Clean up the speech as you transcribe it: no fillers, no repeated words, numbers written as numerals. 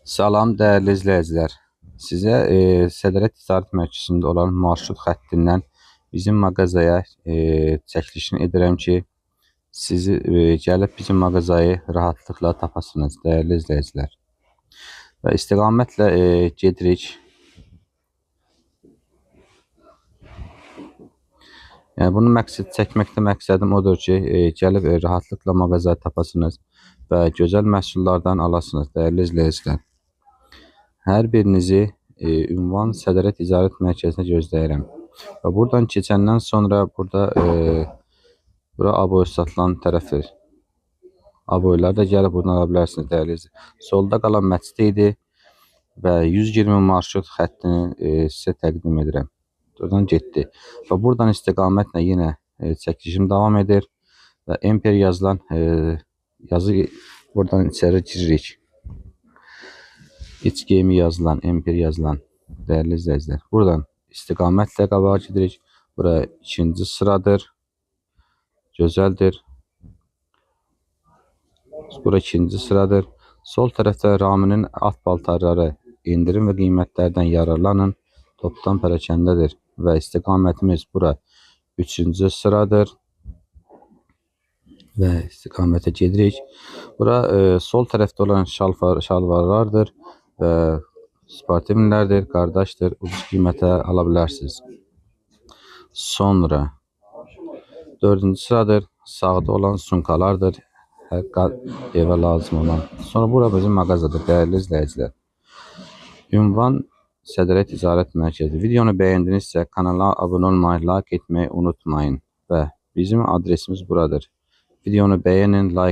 Salam dəyərli izləyicilər. Sizə Sədrət Ticarət Mərkəzində olan marşrut xəttindən bizim mağazaya çəkilişini edirəm ki, sizi gəlib bizim mağazayı rahatlıqla tapasınız dəyərli izləyicilər. Və istiqamətlə gedirik. Yəni bunu çəkməkdə məqsədim odur ki, gəlib rahatlıqla mağazayı tapasınız və gözəl məhsullardan alasınız dəyərli izləyicilər. Hər birinizi ünvan Sədrət Ticarət Mərkəzinə gözləyirəm. Və buradan keçəndən sonra bura aboy satılan tərəfdir. Aboyları da gəlib buradan ala bilərsiniz dəyərli izləyicilər. Solda qalan məscid idi və 120 marşrut xəttini sizə təqdim edirəm. Buradan getdi. Və buradan istiqamətlə yenə çəkilişim davam edir. Və Emper yazılan yazı buradan içəri giririk. İç geyimi yazılan, Emper yazılan dəyərli izləyicilər. Buradan istiqamətlə qabağa gedirik. Bura 2-ci sıradır. Gözəldir. Bura 2-ci sıradır. Sol tərəfdə Raminin at paltarları indirim və qiymətlərdən yararlanın. Topdan pərakəndədir. Və istiqamətimiz bura 3-cü sıradır. Və istiqamətə gedirik. Bura sol tərəfdə olan şalvarlardır. Və sportivlərdir, qardaşdır, ucuz qiymətə ala bilərsiniz. Sonra 4-cü sıradır, sağda olan sunkalardır, hər evə lazım olan. Sonra bura bizim mağazadır, dəyərli izləyicilər. Ünvan Sədrət Ticarət Mərkəzi. Videonu bəyəndinizsə kanala abunə olmayı, like etməyi unutmayın və bizim adresimiz buradır. Videonu bəyənin, like